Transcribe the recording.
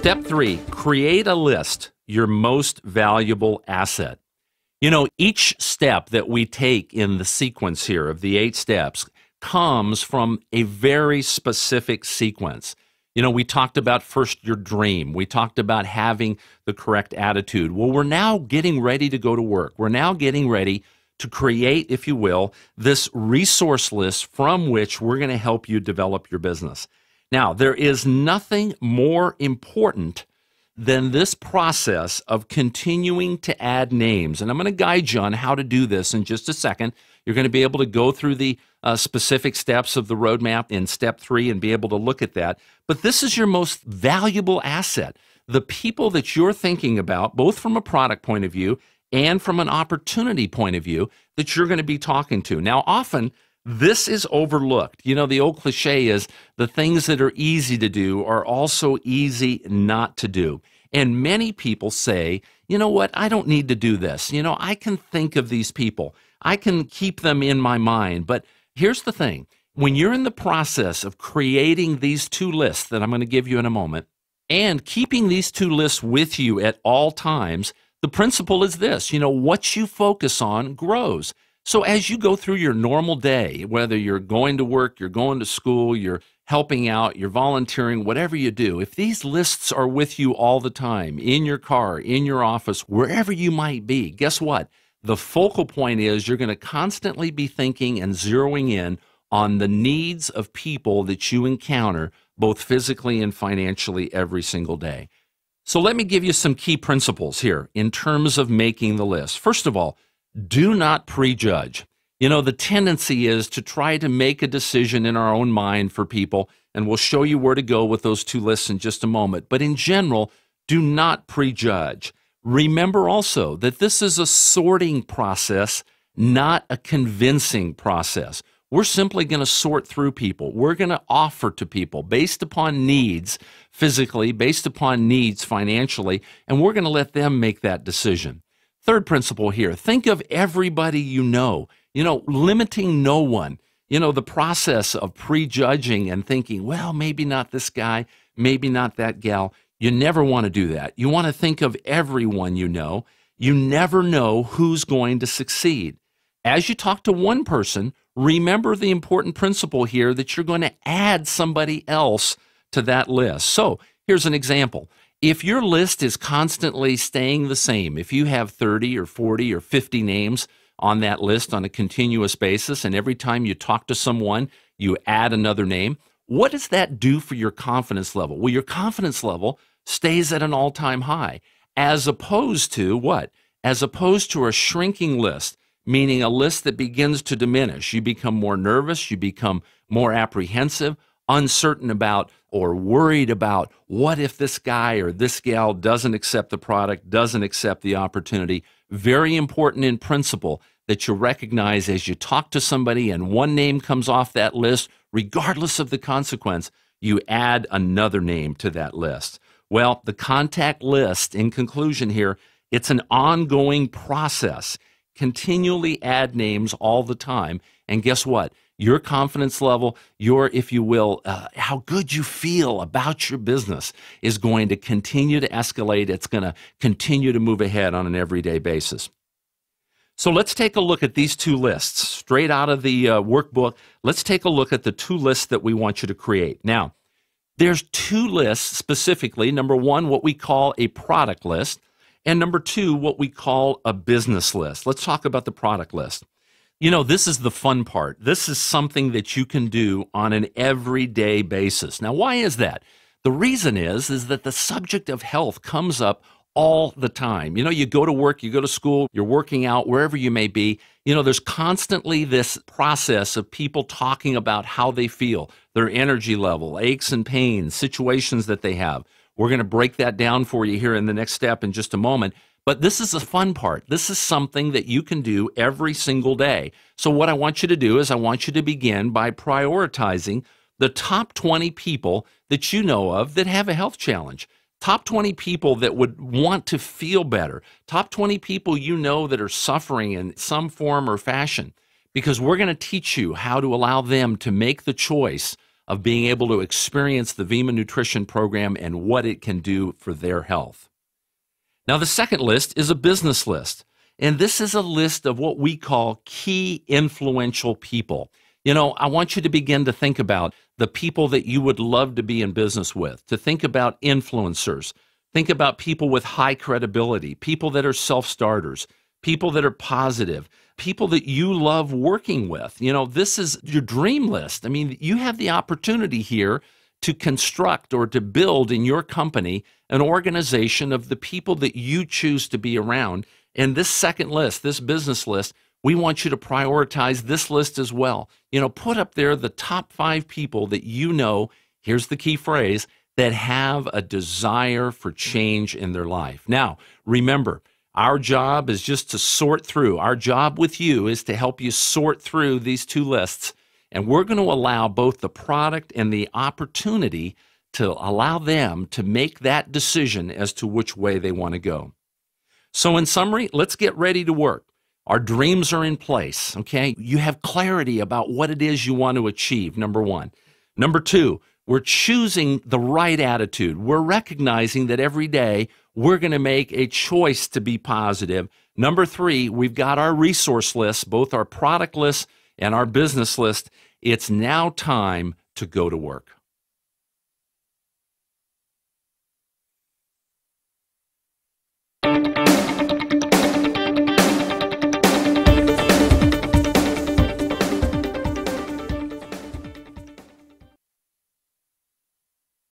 Step 3, create a list, your most valuable asset. You know, each step that we take in the sequence here of the 8 steps comes from a very specific sequence. You know, we talked about first your dream. We talked about having the correct attitude. Well, we're now getting ready to go to work. We're now getting ready to create, if you will, this resource list from which we're going to help you develop your business. Now, there is nothing more important than this process of continuing to add names. And I'm going to guide you on how to do this in just a second. You're going to be able to go through the specific steps of the roadmap in step 3 and be able to look at that. But this is your most valuable asset. The people that you're thinking about, both from a product point of view and from an opportunity point of view, that you're going to be talking to. Now, often, this is overlooked. You know, the old cliche is the things that are easy to do are also easy not to do. And many people say, you know what, I don't need to do this. You know, I can think of these people. I can keep them in my mind. But here's the thing. When you're in the process of creating these 2 lists that I'm going to give you in a moment, and keeping these 2 lists with you at all times, the principle is this. You know, what you focus on grows. So as you go through your normal day, whether you're going to work, you're going to school, you're helping out, you're volunteering, whatever you do, if these lists are with you all the time, in your car, in your office, wherever you might be, guess what? The focal point is you're going to constantly be thinking and zeroing in on the needs of people that you encounter, both physically and financially, every single day. So let me give you some key principles here in terms of making the list. First of all, do not prejudge. You know, the tendency is to try to make a decision in our own mind for people, and we'll show you where to go with those 2 lists in just a moment. But in general, do not prejudge. Remember also that this is a sorting process, not a convincing process. We're simply going to sort through people. We're going to offer to people based upon needs physically, based upon needs financially, and we're going to let them make that decision. Third principle here, think of everybody you know. You know, limiting no one. You know, the process of prejudging and thinking, well, maybe not this guy, maybe not that gal. You never want to do that. You want to think of everyone you know. You never know who's going to succeed. As you talk to one person, remember the important principle here that you're going to add somebody else to that list. So here's an example. If your list is constantly staying the same, if you have 30 or 40 or 50 names on that list on a continuous basis, and every time you talk to someone, you add another name, what does that do for your confidence level? Well, your confidence level stays at an all-time high, as opposed to what? As opposed to a shrinking list, meaning a list that begins to diminish. You become more nervous, you become more apprehensive, uncertain about or worried about what if this guy or this gal doesn't accept the product, doesn't accept the opportunity. Very important in principle that you recognize as you talk to somebody and one name comes off that list, regardless of the consequence, you add another name to that list. Well, the contact list, in conclusion here, it's an ongoing process. Continually add names all the time. And guess what? Your confidence level, your, if you will, how good you feel about your business is going to continue to escalate. It's going to continue to move ahead on an everyday basis. So let's take a look at these 2 lists. Straight out of the workbook, let's take a look at the 2 lists that we want you to create. Now, there's 2 lists specifically. Number 1, what we call a product list, and number 2, what we call a business list. Let's talk about the product list. You know, this is the fun part. This is something that you can do on an everyday basis. Now, why is that? The reason is that the subject of health comes up all the time. You know, you go to work, you go to school, you're working out, wherever you may be. You know, there's constantly this process of people talking about how they feel, their energy level, aches and pains, situations that they have. We're going to break that down for you here in the next step in just a moment. But this is the fun part. This is something that you can do every single day. So what I want you to do is I want you to begin by prioritizing the top 20 people that you know of that have a health challenge. Top 20 people that would want to feel better. Top 20 people you know that are suffering in some form or fashion. Because we're going to teach you how to allow them to make the choice of being able to experience the Vima Nutrition Program and what it can do for their health. Now, the second list is a business list, and this is a list of what we call key influential people. You know, I want you to begin to think about the people that you would love to be in business with, to think about influencers, think about people with high credibility, people that are self-starters, people that are positive, people that you love working with. You know, this is your dream list. I mean, you have the opportunity here to construct or to build in your company an organization of the people that you choose to be around. And this second list, this business list, we want you to prioritize this list as well. You know, put up there the top 5 people that you know, here's the key phrase, that have a desire for change in their life. Now, remember, our job is just to sort through. Our job with you is to help you sort through these 2 lists. And we're going to allow both the product and the opportunity to allow them to make that decision as to which way they want to go. So in summary, let's get ready to work. Our dreams are in place, okay? You have clarity about what it is you want to achieve, number 1. Number 2, we're choosing the right attitude. We're recognizing that every day we're going to make a choice to be positive. Number 3, we've got our resource list, both our product list and our business list. It's now time to go to work.